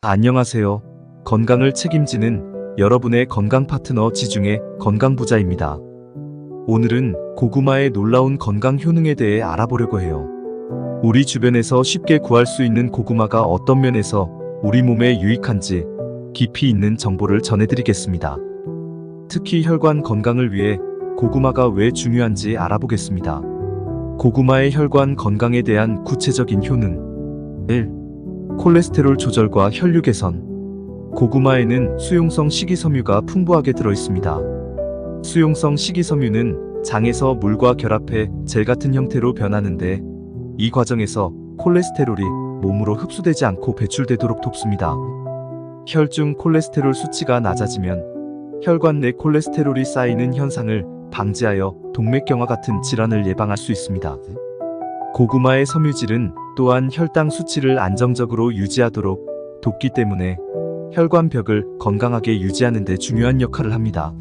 안녕하세요. 건강을 책임지는 여러분의 건강 파트너 지중해 건강부자입니다. 오늘은 고구마의 놀라운 건강 효능에 대해 알아보려고 해요. 우리 주변에서 쉽게 구할 수 있는 고구마가 어떤 면에서 우리 몸에 유익한지 깊이 있는 정보를 전해드리겠습니다. 특히 혈관 건강을 위해 고구마가 왜 중요한지 알아보겠습니다. 고구마의 혈관 건강에 대한 구체적인 효능 1. 콜레스테롤 조절과 혈류 개선. 고구마에는 수용성 식이섬유가 풍부하게 들어있습니다. 수용성 식이섬유는 장에서 물과 결합해 젤 같은 형태로 변하는데 이 과정에서 콜레스테롤이 몸으로 흡수되지 않고 배출되도록 돕습니다. 혈중 콜레스테롤 수치가 낮아지면 혈관 내 콜레스테롤이 쌓이는 현상을 방지하여 동맥경화 같은 질환을 예방할 수 있습니다. 고구마의 섬유질은 또한 혈당 수치를 안정적으로 유지하도록 돕기 때문에 혈관벽을 건강하게 유지하는 데 중요한 역할을 합니다.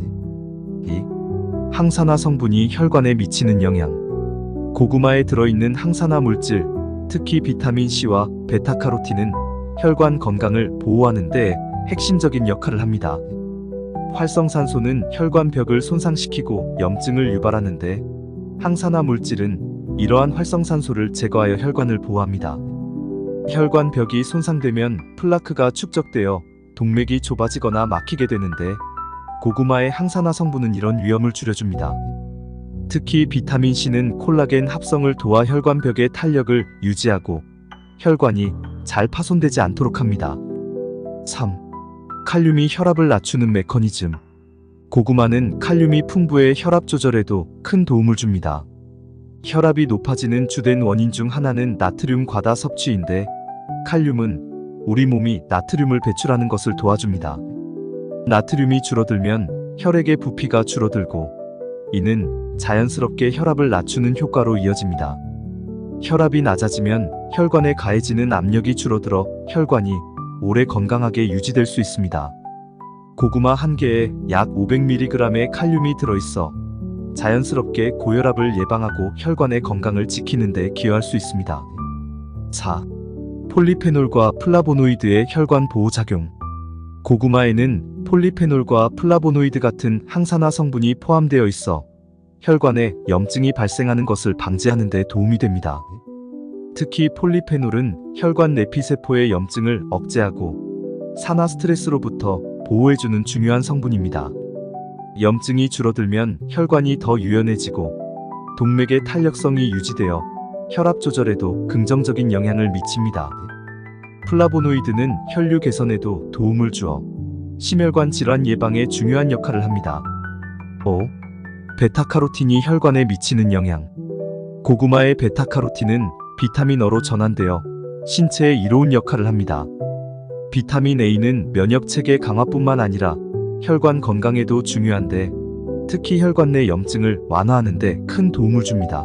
2. 항산화 성분이 혈관에 미치는 영향. 고구마에 들어있는 항산화 물질, 특히 비타민 C와 베타카로틴은 혈관 건강을 보호하는 데 핵심적인 역할을 합니다. 활성산소는 혈관벽을 손상시키고 염증을 유발하는데 항산화 물질은 이러한 활성산소를 제거하여 혈관을 보호합니다. 혈관벽이 손상되면 플라크가 축적되어 동맥이 좁아지거나 막히게 되는데 고구마의 항산화 성분은 이런 위험을 줄여줍니다. 특히 비타민 C는 콜라겐 합성을 도와 혈관벽의 탄력을 유지하고 혈관이 잘 파손되지 않도록 합니다. 3. 칼륨이 혈압을 낮추는 메커니즘. 고구마는 칼륨이 풍부해 혈압 조절에도 큰 도움을 줍니다. 혈압이 높아지는 주된 원인 중 하나는 나트륨 과다 섭취인데 칼륨은 우리 몸이 나트륨을 배출하는 것을 도와줍니다. 나트륨이 줄어들면 혈액의 부피가 줄어들고 이는 자연스럽게 혈압을 낮추는 효과로 이어집니다. 혈압이 낮아지면 혈관에 가해지는 압력이 줄어들어 혈관이 오래 건강하게 유지될 수 있습니다. 고구마 한 개에 약 500mg의 칼륨이 들어있어 자연스럽게 고혈압을 예방하고 혈관의 건강을 지키는 데 기여할 수 있습니다. 4. 폴리페놀과 플라보노이드의 혈관 보호 작용. 고구마에는 폴리페놀과 플라보노이드 같은 항산화 성분이 포함되어 있어 혈관에 염증이 발생하는 것을 방지하는 데 도움이 됩니다. 특히 폴리페놀은 혈관 내피세포의 염증을 억제하고 산화 스트레스로부터 보호해주는 중요한 성분입니다. 염증이 줄어들면 혈관이 더 유연해지고 동맥의 탄력성이 유지되어 혈압 조절에도 긍정적인 영향을 미칩니다. 플라보노이드는 혈류 개선에도 도움을 주어 심혈관 질환 예방에 중요한 역할을 합니다. 5. 베타카로틴이 혈관에 미치는 영향. 고구마의 베타카로틴은 비타민 어로 전환되어 신체에 이로운 역할을 합니다. 비타민 A는 면역체계 강화뿐만 아니라 혈관 건강에도 중요한데 특히 혈관 내 염증을 완화하는 데 큰 도움을 줍니다.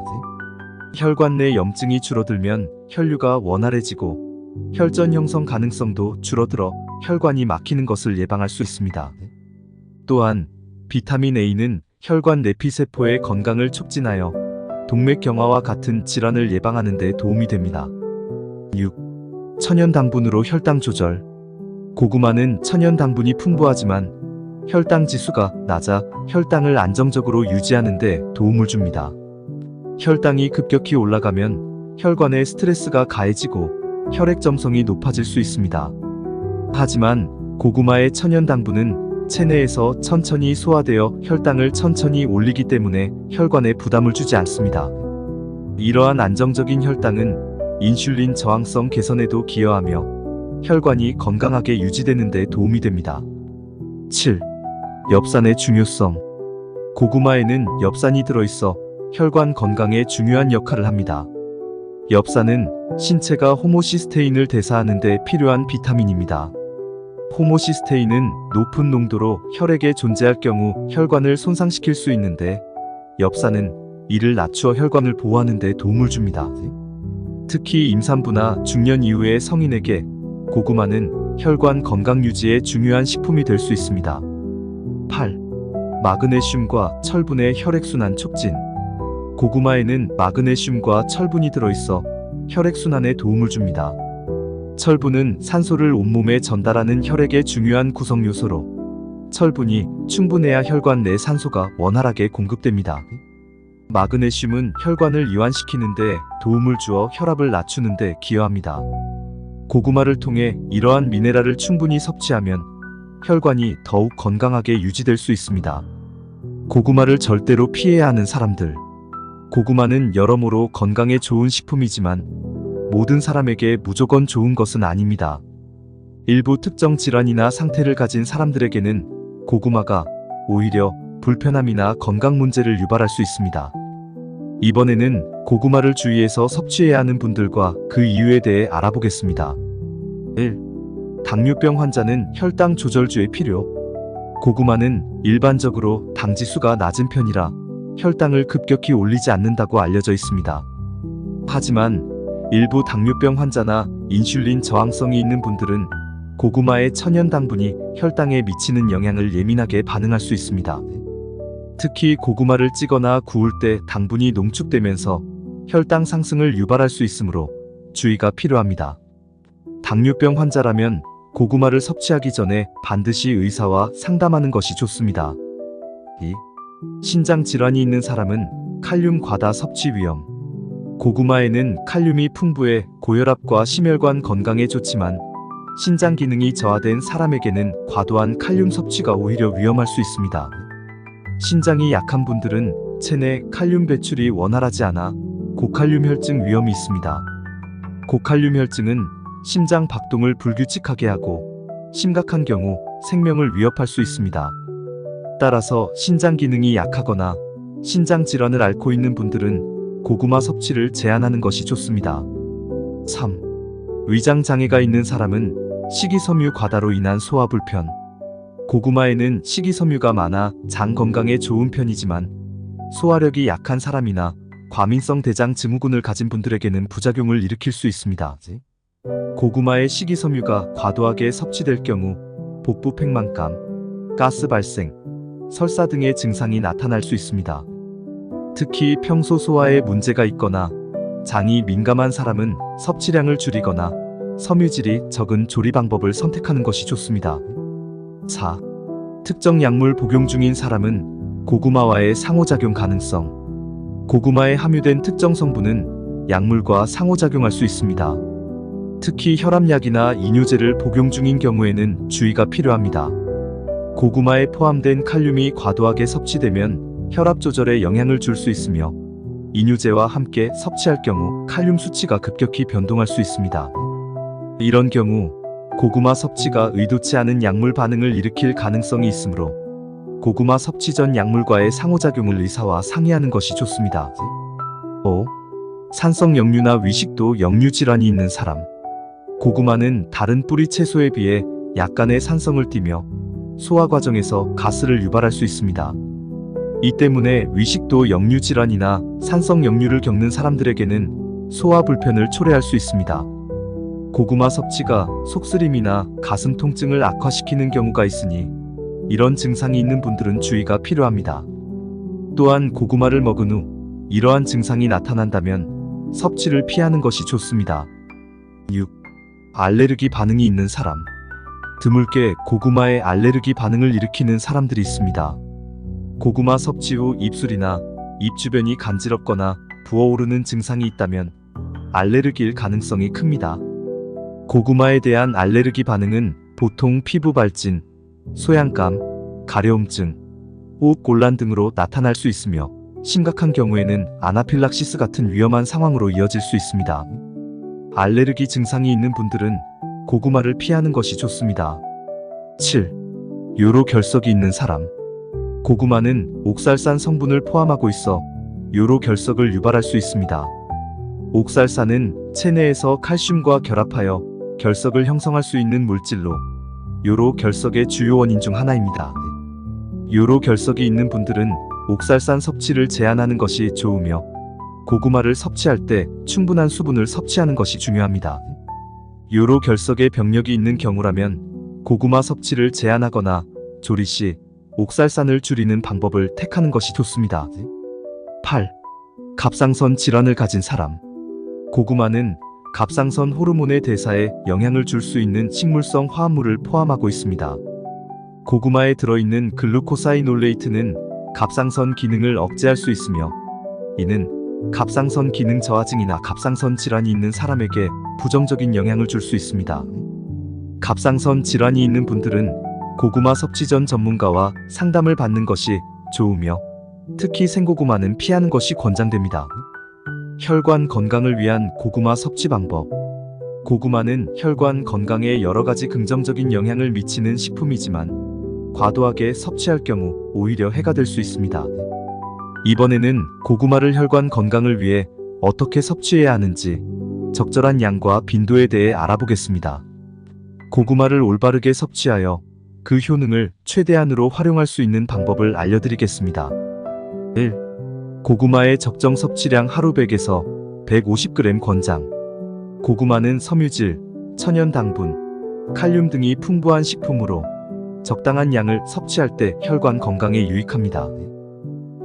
혈관 내 염증이 줄어들면 혈류가 원활해지고 혈전 형성 가능성도 줄어들어 혈관이 막히는 것을 예방할 수 있습니다. 또한 비타민 A는 혈관 내피세포의 건강을 촉진하여 동맥경화와 같은 질환을 예방하는 데 도움이 됩니다. 6. 천연당분으로 혈당 조절. 고구마는 천연당분이 풍부하지만 혈당 지수가 낮아 혈당을 안정적으로 유지하는 데 도움을 줍니다. 혈당이 급격히 올라가면 혈관에 스트레스가 가해지고 혈액 점성이 높아질 수 있습니다. 하지만 고구마의 천연당분은 체내에서 천천히 소화되어 혈당을 천천히 올리기 때문에 혈관에 부담을 주지 않습니다. 이러한 안정적인 혈당은 인슐린 저항성 개선에도 기여하며 혈관이 건강하게 유지되는 데 도움이 됩니다. 7. 엽산의 중요성. 고구마에는 엽산이 들어있어 혈관 건강에 중요한 역할을 합니다. 엽산은 신체가 호모시스테인을 대사하는 데 필요한 비타민입니다. 호모시스테인은 높은 농도로 혈액에 존재할 경우 혈관을 손상시킬 수 있는데 엽산은 이를 낮추어 혈관을 보호하는 데 도움을 줍니다. 특히 임산부나 중년 이후의 성인에게 고구마는 혈관 건강 유지에 중요한 식품이 될 수 있습니다. 8. 마그네슘과 철분의 혈액순환 촉진. 고구마에는 마그네슘과 철분이 들어있어 혈액순환에 도움을 줍니다. 철분은 산소를 온몸에 전달하는 혈액의 중요한 구성 요소로 철분이 충분해야 혈관 내 산소가 원활하게 공급됩니다. 마그네슘은 혈관을 이완시키는데 도움을 주어 혈압을 낮추는데 기여합니다. 고구마를 통해 이러한 미네랄을 충분히 섭취하면 혈관이 더욱 건강하게 유지될 수 있습니다. 고구마를 절대로 피해야 하는 사람들. 고구마는 여러모로 건강에 좋은 식품이지만 모든 사람에게 무조건 좋은 것은 아닙니다. 일부 특정 질환이나 상태를 가진 사람들에게는 고구마가 오히려 불편함이나 건강 문제를 유발할 수 있습니다. 이번에는 고구마를 주의해서 섭취해야 하는 분들과 그 이유에 대해 알아보겠습니다. 1. 당뇨병 환자는 혈당 조절주의 필요. 고구마는 일반적으로 당지수가 낮은 편이라 혈당을 급격히 올리지 않는다고 알려져 있습니다. 하지만 일부 당뇨병 환자나 인슐린 저항성이 있는 분들은 고구마의 천연 당분이 혈당에 미치는 영향을 예민하게 반응할 수 있습니다. 특히 고구마를 찌거나 구울 때 당분이 농축되면서 혈당 상승을 유발할 수 있으므로 주의가 필요합니다. 당뇨병 환자라면 고구마를 섭취하기 전에 반드시 의사와 상담하는 것이 좋습니다. 2. 신장 질환이 있는 사람은 칼륨 과다 섭취 위험. 고구마에는 칼륨이 풍부해 고혈압과 심혈관 건강에 좋지만 신장 기능이 저하된 사람에게는 과도한 칼륨 섭취가 오히려 위험할 수 있습니다. 신장이 약한 분들은 체내 칼륨 배출이 원활하지 않아 고칼륨 혈증 위험이 있습니다. 고칼륨 혈증은 심장 박동을 불규칙하게 하고 심각한 경우 생명을 위협할 수 있습니다. 따라서 신장 기능이 약하거나 신장 질환을 앓고 있는 분들은 고구마 섭취를 제한하는 것이 좋습니다. 3. 위장 장애가 있는 사람은 식이섬유 과다로 인한 소화 불편. 고구마에는 식이섬유가 많아 장 건강에 좋은 편이지만 소화력이 약한 사람이나 과민성 대장 증후군을 가진 분들에게는 부작용을 일으킬 수 있습니다. 고구마의 식이섬유가 과도하게 섭취될 경우 복부 팽만감, 가스 발생, 설사 등의 증상이 나타날 수 있습니다. 특히 평소 소화에 문제가 있거나 장이 민감한 사람은 섭취량을 줄이거나 섬유질이 적은 조리 방법을 선택하는 것이 좋습니다. 4. 특정 약물 복용 중인 사람은 고구마와의 상호작용 가능성. 고구마에 함유된 특정 성분은 약물과 상호작용할 수 있습니다. 특히 혈압약이나 이뇨제를 복용 중인 경우에는 주의가 필요합니다. 고구마에 포함된 칼륨이 과도하게 섭취되면 혈압 조절에 영향을 줄 수 있으며 이뇨제와 함께 섭취할 경우 칼륨 수치가 급격히 변동할 수 있습니다. 이런 경우 고구마 섭취가 의도치 않은 약물 반응을 일으킬 가능성이 있으므로 고구마 섭취 전 약물과의 상호작용을 의사와 상의하는 것이 좋습니다. 5. 산성 역류나 위식도 역류 질환이 있는 사람. 고구마는 다른 뿌리 채소에 비해 약간의 산성을 띠며 소화 과정에서 가스를 유발할 수 있습니다. 이 때문에 위식도 역류 질환이나 산성 역류를 겪는 사람들에게는 소화 불편을 초래할 수 있습니다. 고구마 섭취가 속쓰림이나 가슴 통증을 악화시키는 경우가 있으니 이런 증상이 있는 분들은 주의가 필요합니다. 또한 고구마를 먹은 후 이러한 증상이 나타난다면 섭취를 피하는 것이 좋습니다. 6. 알레르기 반응이 있는 사람. 드물게 고구마에 알레르기 반응을 일으키는 사람들이 있습니다. 고구마 섭취 후 입술이나 입 주변이 간지럽거나 부어오르는 증상이 있다면 알레르기일 가능성이 큽니다. 고구마에 대한 알레르기 반응은 보통 피부 발진, 소양감, 가려움증, 호흡곤란 등으로 나타날 수 있으며 심각한 경우에는 아나필락시스 같은 위험한 상황으로 이어질 수 있습니다. 알레르기 증상이 있는 분들은 고구마를 피하는 것이 좋습니다. 7. 요로 결석이 있는 사람. 고구마는 옥살산 성분을 포함하고 있어 요로 결석을 유발할 수 있습니다. 옥살산은 체내에서 칼슘과 결합하여 결석을 형성할 수 있는 물질로 요로 결석의 주요 원인 중 하나입니다. 요로 결석이 있는 분들은 옥살산 섭취를 제한하는 것이 좋으며 고구마를 섭취할 때 충분한 수분을 섭취하는 것이 중요합니다. 요로 결석의 병력이 있는 경우라면 고구마 섭취를 제한하거나 조리 시 옥살산을 줄이는 방법을 택하는 것이 좋습니다. 8. 갑상선 질환을 가진 사람. 고구마는 갑상선 호르몬의 대사에 영향을 줄 수 있는 식물성 화합물을 포함하고 있습니다. 고구마에 들어있는 글루코사이놀레이트는 갑상선 기능을 억제할 수 있으며, 이는 갑상선 기능 저하증이나 갑상선 질환이 있는 사람에게 부정적인 영향을 줄 수 있습니다. 갑상선 질환이 있는 분들은 고구마 섭취 전 전문가와 상담을 받는 것이 좋으며, 특히 생고구마는 피하는 것이 권장됩니다. 혈관 건강을 위한 고구마 섭취 방법. 고구마는 혈관 건강에 여러 가지 긍정적인 영향을 미치는 식품이지만 과도하게 섭취할 경우 오히려 해가 될 수 있습니다. 이번에는 고구마를 혈관 건강을 위해 어떻게 섭취해야 하는지, 적절한 양과 빈도에 대해 알아보겠습니다. 고구마를 올바르게 섭취하여 그 효능을 최대한으로 활용할 수 있는 방법을 알려드리겠습니다. 1. 고구마의 적정 섭취량 하루 100에서 150g 권장. 고구마는 섬유질, 천연 당분, 칼륨 등이 풍부한 식품으로 적당한 양을 섭취할 때 혈관 건강에 유익합니다.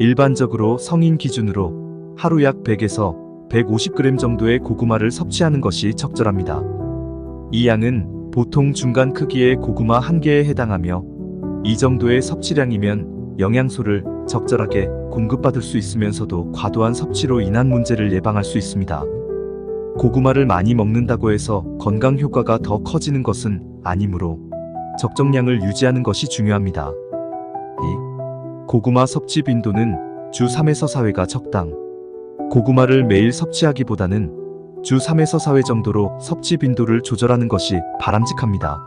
일반적으로 성인 기준으로 하루 약 100에서 150g 정도의 고구마를 섭취하는 것이 적절합니다. 이 양은 보통 중간 크기의 고구마 1개에 해당하며, 이 정도의 섭취량이면 영양소를 적절하게 공급받을 수 있으면서도 과도한 섭취로 인한 문제를 예방할 수 있습니다. 고구마를 많이 먹는다고 해서 건강 효과가 더 커지는 것은 아니므로 적정량을 유지하는 것이 중요합니다. 2. 고구마 섭취 빈도는 주 3에서 4회가 적당. 고구마를 매일 섭취하기보다는 주 3에서 4회 정도로 섭취 빈도를 조절하는 것이 바람직합니다.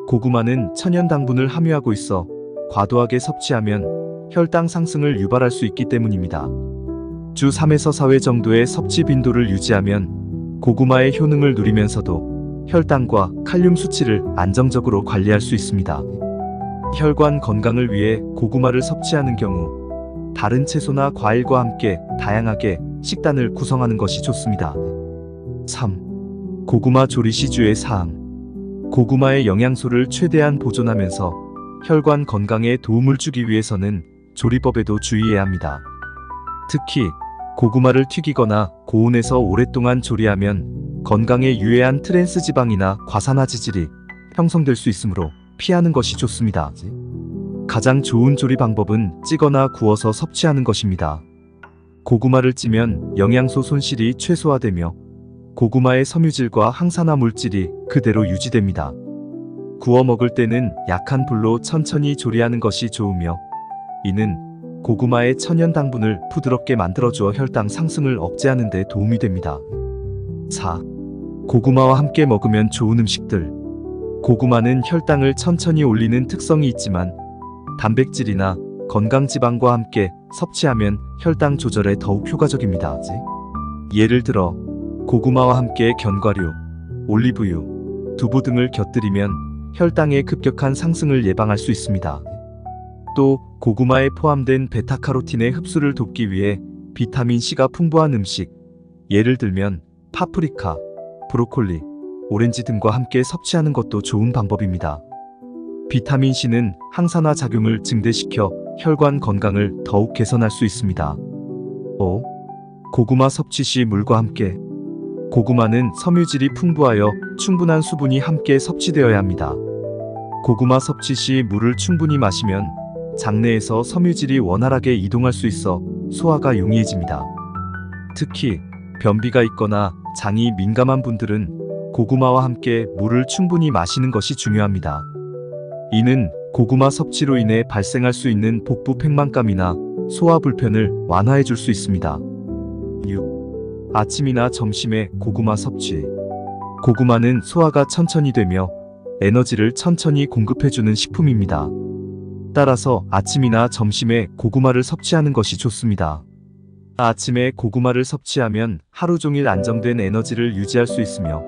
고구마는 천연 당분을 함유하고 있어 과도하게 섭취하면 혈당 상승을 유발할 수 있기 때문입니다. 주 3에서 4회 정도의 섭취 빈도를 유지하면 고구마의 효능을 누리면서도 혈당과 칼륨 수치를 안정적으로 관리할 수 있습니다. 혈관 건강을 위해 고구마를 섭취하는 경우 다른 채소나 과일과 함께 다양하게 식단을 구성하는 것이 좋습니다. 3. 고구마 조리 시 주의 사항. 고구마의 영양소를 최대한 보존하면서 혈관 건강에 도움을 주기 위해서는 조리법에도 주의해야 합니다. 특히 고구마를 튀기거나 고온에서 오랫동안 조리하면 건강에 유해한 트랜스 지방이나 과산화지질이 형성될 수 있으므로 피하는 것이 좋습니다. 가장 좋은 조리 방법은 찌거나 구워서 섭취하는 것입니다. 고구마를 찌면 영양소 손실이 최소화되며 고구마의 섬유질과 항산화 물질이 그대로 유지됩니다. 구워 먹을 때는 약한 불로 천천히 조리하는 것이 좋으며, 이는 고구마의 천연 당분을 부드럽게 만들어주어 혈당 상승을 억제하는 데 도움이 됩니다. 4. 고구마와 함께 먹으면 좋은 음식들. 고구마는 혈당을 천천히 올리는 특성이 있지만 단백질이나 건강지방과 함께 섭취하면 혈당 조절에 더욱 효과적입니다. 예를 들어 고구마와 함께 견과류, 올리브유, 두부 등을 곁들이면 혈당의 급격한 상승을 예방할 수 있습니다. 또 고구마에 포함된 베타카로틴의 흡수를 돕기 위해 비타민C가 풍부한 음식, 예를 들면 파프리카, 브로콜리, 오렌지 등과 함께 섭취하는 것도 좋은 방법입니다. 비타민C는 항산화 작용을 증대시켜 혈관 건강을 더욱 개선할 수 있습니다. 5. 고구마 섭취 시 물과 함께. 고구마는 섬유질이 풍부하여 충분한 수분이 함께 섭취되어야 합니다. 고구마 섭취 시 물을 충분히 마시면 장내에서 섬유질이 원활하게 이동할 수 있어 소화가 용이해집니다. 특히 변비가 있거나 장이 민감한 분들은 고구마와 함께 물을 충분히 마시는 것이 중요합니다. 이는 고구마 섭취로 인해 발생할 수 있는 복부 팽만감이나 소화 불편을 완화해 줄 수 있습니다. 6. 아침이나 점심에 고구마 섭취. 고구마는 소화가 천천히 되며 에너지를 천천히 공급해주는 식품입니다. 따라서 아침이나 점심에 고구마를 섭취하는 것이 좋습니다. 아침에 고구마를 섭취하면 하루 종일 안정된 에너지를 유지할 수 있으며,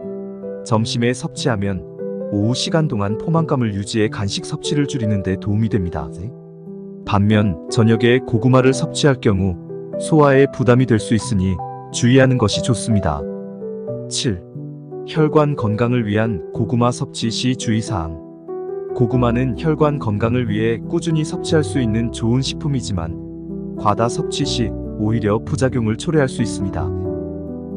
점심에 섭취하면 오후 시간 동안 포만감을 유지해 간식 섭취를 줄이는 데 도움이 됩니다. 반면 저녁에 고구마를 섭취할 경우 소화에 부담이 될 수 있으니 주의하는 것이 좋습니다. 7. 혈관 건강을 위한 고구마 섭취 시 주의사항. 고구마는 혈관 건강을 위해 꾸준히 섭취할 수 있는 좋은 식품이지만 과다 섭취 시 오히려 부작용을 초래할 수 있습니다.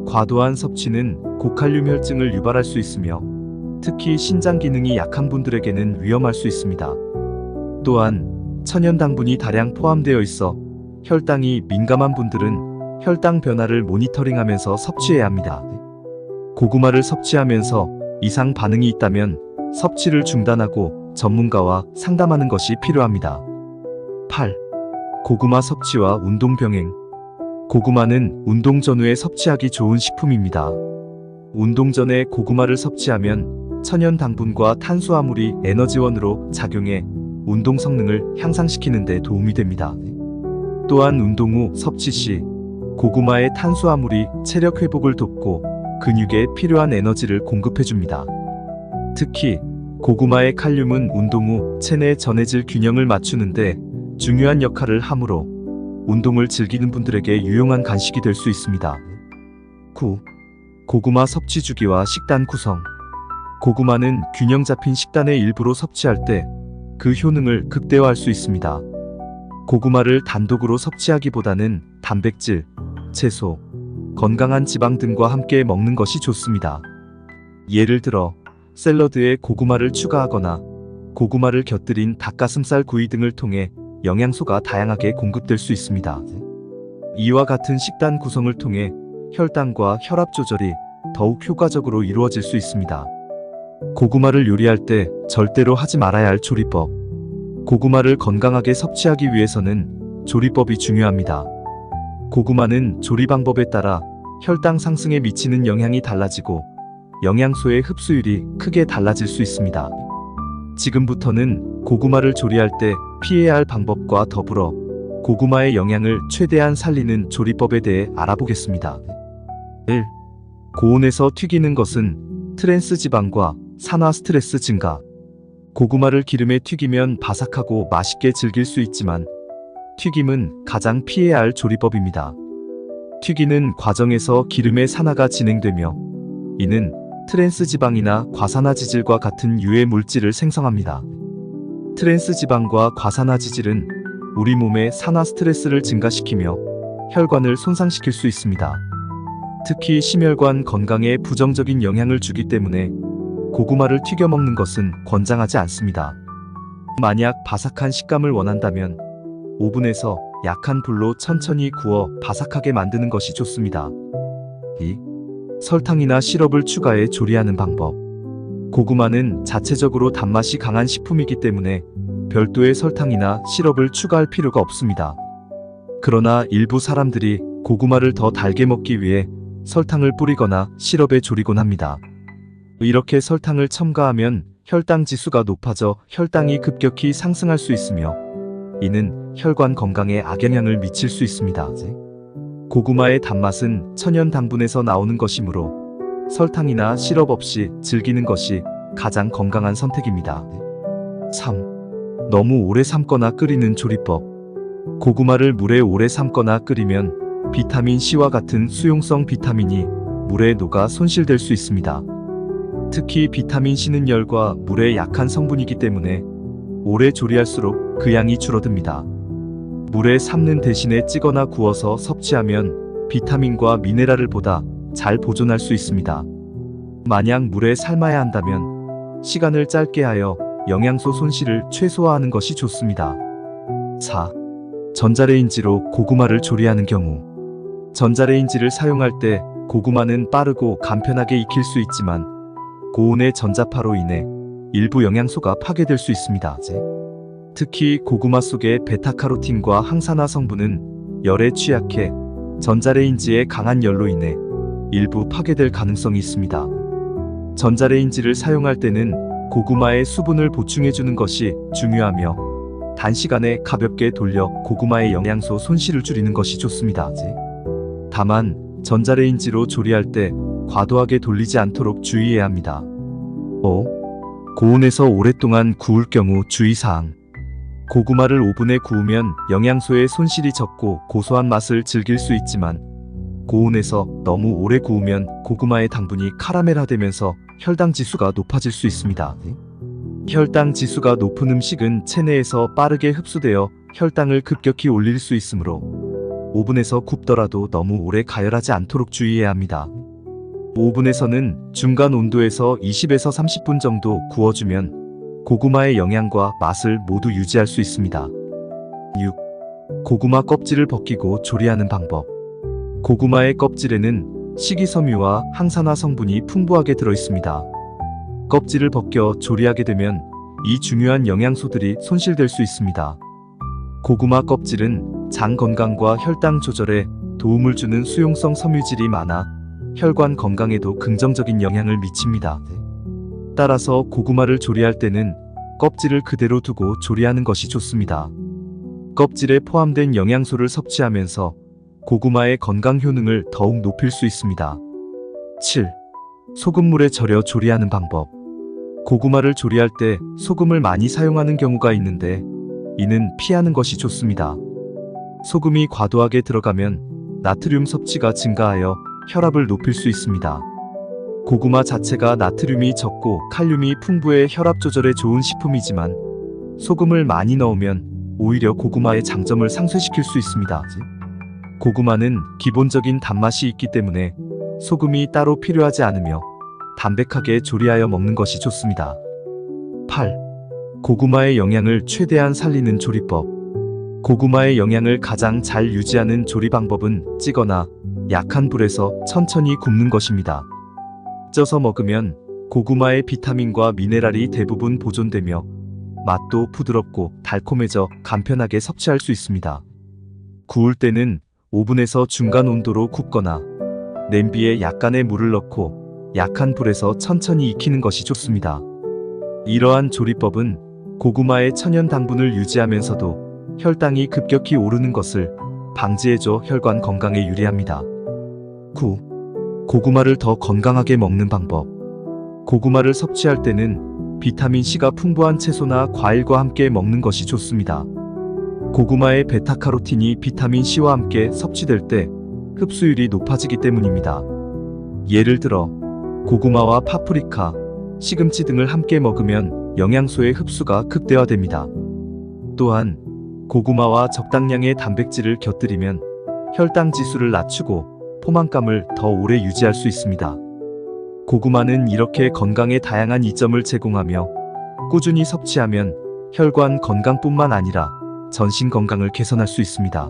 과도한 섭취는 고칼륨 혈증을 유발할 수 있으며 특히 신장 기능이 약한 분들에게는 위험할 수 있습니다. 또한 천연 당분이 다량 포함되어 있어 혈당이 민감한 분들은 혈당 변화를 모니터링하면서 섭취해야 합니다. 고구마를 섭취하면서 이상 반응이 있다면 섭취를 중단하고 전문가와 상담하는 것이 필요합니다. 8. 고구마 섭취와 운동 병행. 고구마는 운동 전후에 섭취하기 좋은 식품입니다. 운동 전에 고구마를 섭취하면 천연 당분과 탄수화물이 에너지원으로 작용해 운동 성능을 향상시키는 데 도움이 됩니다. 또한 운동 후 섭취 시 고구마의 탄수화물이 체력 회복을 돕고 근육에 필요한 에너지를 공급해줍니다. 특히 고구마의 칼륨은 운동 후 체내 전해질 균형을 맞추는데 중요한 역할을 하므로 운동을 즐기는 분들에게 유용한 간식이 될 수 있습니다. 9. 고구마 섭취 주기와 식단 구성. 고구마는 균형 잡힌 식단의 일부로 섭취할 때 그 효능을 극대화할 수 있습니다. 고구마를 단독으로 섭취하기보다는 단백질, 채소, 건강한 지방 등과 함께 먹는 것이 좋습니다. 예를 들어 샐러드에 고구마를 추가하거나 고구마를 곁들인 닭가슴살 구이 등을 통해 영양소가 다양하게 공급될 수 있습니다. 이와 같은 식단 구성을 통해 혈당과 혈압 조절이 더욱 효과적으로 이루어질 수 있습니다. 고구마를 요리할 때 절대로 하지 말아야 할 조리법. 고구마를 건강하게 섭취하기 위해서는 조리법이 중요합니다. 고구마는 조리 방법에 따라 혈당 상승에 미치는 영향이 달라지고 영양소의 흡수율이 크게 달라질 수 있습니다. 지금부터는 고구마를 조리할 때 피해야 할 방법과 더불어 고구마의 영양을 최대한 살리는 조리법에 대해 알아보겠습니다. 1. 고온에서 튀기는 것은 트랜스 지방과 산화 스트레스 증가. 고구마를 기름에 튀기면 바삭하고 맛있게 즐길 수 있지만 튀김은 가장 피해야 할 조리법입니다. 튀기는 과정에서 기름의 산화가 진행되며 이는 트랜스 지방이나 과산화지질과 같은 유해 물질을 생성합니다. 트랜스 지방과 과산화지질은 우리 몸의 산화 스트레스를 증가시키며 혈관을 손상시킬 수 있습니다. 특히 심혈관 건강에 부정적인 영향을 주기 때문에 고구마를 튀겨 먹는 것은 권장하지 않습니다. 만약 바삭한 식감을 원한다면 오븐에서 약한 불로 천천히 구워 바삭하게 만드는 것이 좋습니다. 2. 설탕이나 시럽을 추가해 조리하는 방법. 고구마는 자체적으로 단맛이 강한 식품이기 때문에 별도의 설탕이나 시럽을 추가할 필요가 없습니다. 그러나 일부 사람들이 고구마를 더 달게 먹기 위해 설탕을 뿌리거나 시럽에 조리곤 합니다. 이렇게 설탕을 첨가하면 혈당 지수가 높아져 혈당이 급격히 상승할 수 있으며 이는 혈관 건강에 악영향을 미칠 수 있습니다. 고구마의 단맛은 천연 당분에서 나오는 것이므로 설탕이나 시럽 없이 즐기는 것이 가장 건강한 선택입니다. 3. 너무 오래 삶거나 끓이는 조리법. 고구마를 물에 오래 삶거나 끓이면 비타민 C와 같은 수용성 비타민이 물에 녹아 손실될 수 있습니다. 특히 비타민 C는 열과 물에 약한 성분이기 때문에 오래 조리할수록 그 양이 줄어듭니다. 물에 삶는 대신에 찌거나 구워서 섭취하면 비타민과 미네랄을 보다 잘 보존할 수 있습니다. 만약 물에 삶아야 한다면 시간을 짧게 하여 영양소 손실을 최소화하는 것이 좋습니다. 4. 전자레인지로 고구마를 조리하는 경우. 전자레인지를 사용할 때 고구마는 빠르고 간편하게 익힐 수 있지만 고온의 전자파로 인해 일부 영양소가 파괴될 수 있습니다. 특히 고구마 속의 베타카로틴과 항산화 성분은 열에 취약해 전자레인지의 강한 열로 인해 일부 파괴될 가능성이 있습니다. 전자레인지를 사용할 때는 고구마의 수분을 보충해주는 것이 중요하며 단시간에 가볍게 돌려 고구마의 영양소 손실을 줄이는 것이 좋습니다. 다만 전자레인지로 조리할 때 과도하게 돌리지 않도록 주의해야 합니다. 5. 고온에서 오랫동안 구울 경우 주의사항. 고구마를 오븐에 구우면 영양소의 손실이 적고 고소한 맛을 즐길 수 있지만 고온에서 너무 오래 구우면 고구마의 당분이 카라멜화되면서 혈당 지수가 높아질 수 있습니다. 혈당 지수가 높은 음식은 체내에서 빠르게 흡수되어 혈당을 급격히 올릴 수 있으므로 오븐에서 굽더라도 너무 오래 가열하지 않도록 주의해야 합니다. 오븐에서는 중간 온도에서 20에서 30분 정도 구워주면 고구마의 영양과 맛을 모두 유지할 수 있습니다. 6. 고구마 껍질을 벗기고 조리하는 방법. 고구마의 껍질에는 식이섬유와 항산화 성분이 풍부하게 들어있습니다. 껍질을 벗겨 조리하게 되면 이 중요한 영양소들이 손실될 수 있습니다. 고구마 껍질은 장 건강과 혈당 조절에 도움을 주는 수용성 섬유질이 많아 혈관 건강에도 긍정적인 영향을 미칩니다. 따라서 고구마를 조리할 때는 껍질을 그대로 두고 조리하는 것이 좋습니다. 껍질에 포함된 영양소를 섭취하면서 고구마의 건강 효능을 더욱 높일 수 있습니다. 7. 소금물에 절여 조리하는 방법. 고구마를 조리할 때 소금을 많이 사용하는 경우가 있는데 이는 피하는 것이 좋습니다. 소금이 과도하게 들어가면 나트륨 섭취가 증가하여 혈압을 높일 수 있습니다. 고구마 자체가 나트륨이 적고 칼륨이 풍부해 혈압 조절에 좋은 식품이지만 소금을 많이 넣으면 오히려 고구마의 장점을 상쇄시킬 수 있습니다. 고구마는 기본적인 단맛이 있기 때문에 소금이 따로 필요하지 않으며 담백하게 조리하여 먹는 것이 좋습니다. 8. 고구마의 영양을 최대한 살리는 조리법. 고구마의 영양을 가장 잘 유지하는 조리 방법은 찌거나 약한 불에서 천천히 굽는 것입니다. 쪄서 먹으면 고구마의 비타민과 미네랄이 대부분 보존되며 맛도 부드럽고 달콤해져 간편하게 섭취할 수 있습니다. 구울 때는 오븐에서 중간 온도로 굽거나 냄비에 약간의 물을 넣고 약한 불에서 천천히 익히는 것이 좋습니다. 이러한 조리법은 고구마의 천연 당분을 유지하면서도 혈당이 급격히 오르는 것을 방지해줘 혈관 건강에 유리합니다. 9. 고구마를 더 건강하게 먹는 방법. 고구마를 섭취할 때는 비타민C가 풍부한 채소나 과일과 함께 먹는 것이 좋습니다. 고구마의 베타카로틴이 비타민C와 함께 섭취될 때 흡수율이 높아지기 때문입니다. 예를 들어 고구마와 파프리카, 시금치 등을 함께 먹으면 영양소의 흡수가 극대화됩니다. 또한 고구마와 적당량의 단백질을 곁들이면 혈당 지수를 낮추고 포만감을 더 오래 유지할 수 있습니다. 고구마는 이렇게 건강에 다양한 이점을 제공하며 꾸준히 섭취하면 혈관 건강뿐만 아니라 전신 건강을 개선할 수 있습니다.